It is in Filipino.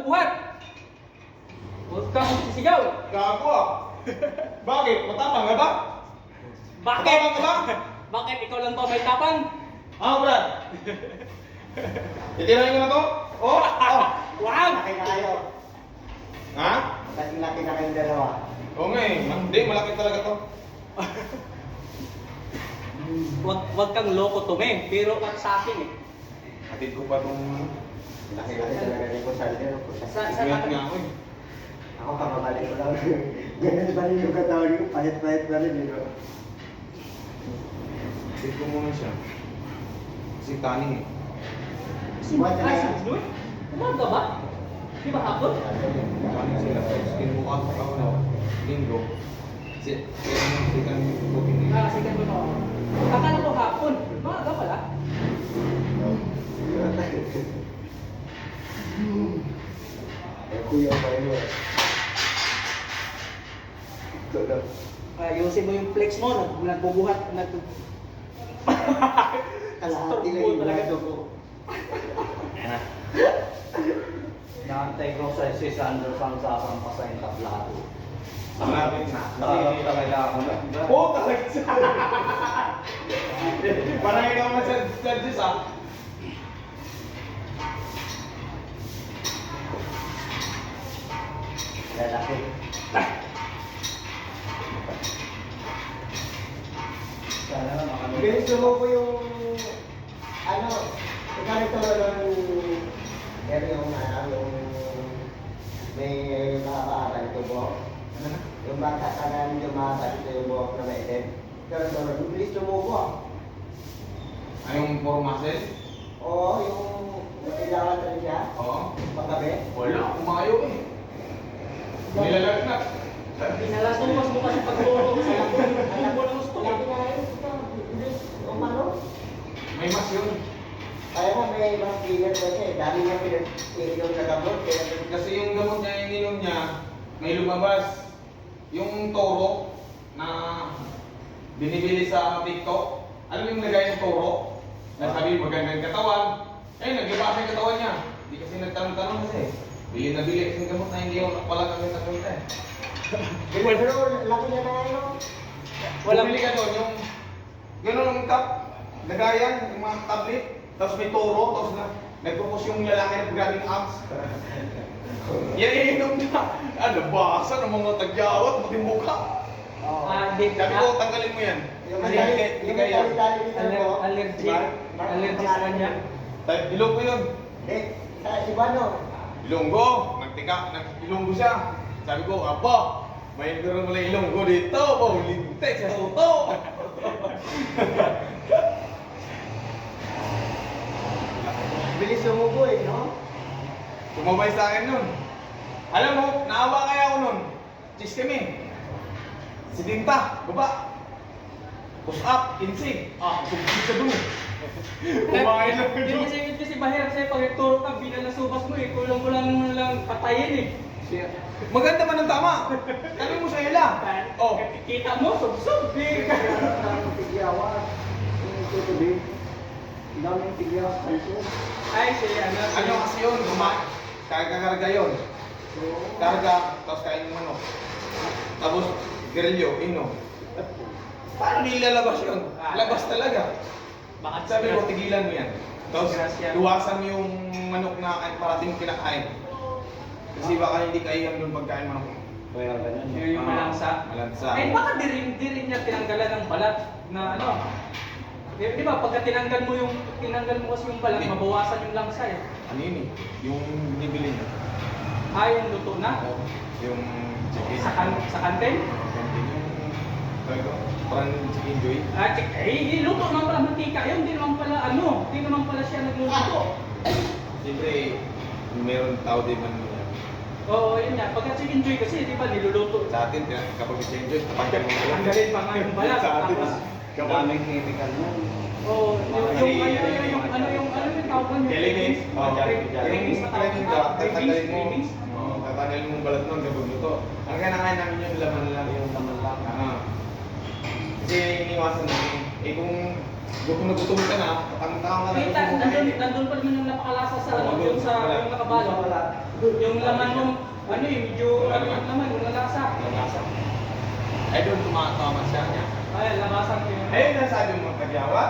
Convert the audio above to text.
nagbubuhat. Huwag kang sisigaw. Gago ah. Bakit? Matapang ka ba? Bakit? Matapang ka ba? Bakit ikaw lang ba may tapang? Ah, Brad. Titirahin ko na to? Oh, oh. Wag! Laki na kayo. Ha? Kasing laki na kayong dalawa. Oo nga eh. Hindi, malaki talaga to. Wag kang loko Tome. Biro ka sa akin eh. Hatid ko pa tong... Laki-laki talaga rin ko sa dito. Ingat nga ako eh. Ako kapabalik ko lang. Ganun pa rin yung katawan ko. Pahit-pahit pa rin. Hatid ko muna siya. Kasi taning eh. Sibat na Ay, yan. si Jun? Umaga ba? Di ba hapon? Taning sila. Skin mo ako na. Linggo. Kasi kami cooking eh. Sige ko na. Akala ko hapon. Umaga pala. Kuya pa yun. Ito na. Ayusin mo yung flex mo. Nagbubuhat. Kalahati lang yung lado ko. Naantay ko sa si Sandro sang sasang pa sa entablado. Malapit na. Talagang talaga ako na. Oo, talaga siya. Parang ikaw na sa Diyos ah. Lalaki. Sana na makamit. Gusto mo po yung ano, ganito lang pero yung yung may nakakaaral ito buhok. Yung bata ka yung makakaaral ito yung buhok na may edad. Pero ito, bilis tumubo. Ay, yung puro muscle? Oo, yung kailangan rin siya. Oo. Paggabi. Wala, umayo eh. Nilalagnat. Pinalasumas mo kasi pagtulong sa alam mo lang gusto. Lagi na rin ito. Bilis umano. May mas yun. Kaya nga may mas bigyan kasi. Dami niya pinag-inom na gamot. Kasi yung gamot niya, yung ininom niya, may lumabas. Yung toro na binibili sa TikTok. Alam mo yung nagay ng toro? Na sabi magandang katawan. Eh, naglabas yung katawan niya. Hindi kasi nagtanong-tanong kasi. Bili na bili kasi yung gamot na hindi ako pala kami nakunta eh. Pero laki na na yun. Walang bili ka doon, yung gano'n ang cup, lagayan, yung mga tablet, tapos may toro, tapos nagpupus yung lalaki na galing abs. Yan iinom niya. Ano, basa ng mga tagyawat, pati mukha. Hindi Sabi ko, tanggalin mo yan. Yung Kasi hindi kaya. allergy. Allergy sa kanya. Ilonggo yun. Eh, sa Ibano. Ilonggo. Ilonggo siya. Sabi ko, Apo, may gano'n mo lang ilonggo dito. Oh, lintek sa toto. Bilis sumubo eh, no? Sumabay sa akin nun. Alam mo, naawa kaya ako nun. Cheese kami. Si Dinta, baba. Push up, insig. Sumbi ka dun. Kumain lang Yun kasi mahirap sa'yo pag nagturo ka, binalasubas mo eh. Kulang mo lang patayin eh. Maganda man ang tama. Sabi mo sa ila. Oh. Kita mo, sub-sub eh. Ang tigyawan. Yung tutubi. Ang daming tigyawan sa iso. Ay, Ano kasi yun? Karga yun. Karga, tapos kain ng manok. Tapos, grilyo, ino. Paano nilalabas yun? Labas talaga. Bakit Sabi ko, tigilan mo yan. Tapos, luwasan mo yung manok na parating kinakain. Kasi baka hindi kaiyan doon pagkain manok. Kaya ganun. Yung malansa. Malansa. Eh, baka di rin niya tinanggalan ng balat na ano. Di ba, pagka tinanggal mo kasi yung balat, mabawasan yung langsa eh. Ano yun eh? Yung binibili niya. Yung luto na. Yung chicken. Sa kantin. Parang chicken joy. Luto naman pala mantika. Yun, di naman pala siya nagluluto. Siyempre, meron tao din man niya. Oo, yun nga. Pagka chicken joy kasi, di ba, niluluto. Sa atin, kapag chicken joy, tapagkan mo lang. Tanggalin pa nga yung balat. Sa atin, Tapos, Daming chemical nun. Oo, yung tawag niyo. Kelinis. Kelinis na tawag. Tatanggalin mo. Kelinis. Tatanggalin mo yung balat nun kapag luto. Ang kinakain namin yung laman lang. Yung naman lang. Kasi iniwasan namin. Eh kung Gutom na gutom ka na, patang-tanga ka Kita, na. nandun pa naman yung napakalasa sa ano, Oo, yung sa wala. yung nakabalot. Yung laman nung, ano eh, medyo, ano yung laman, yung lalasa. Lalasa. Ay, doon tumatama siya niya. Ay, labasan ko yun. Ayun na sabi mo, kagyawa.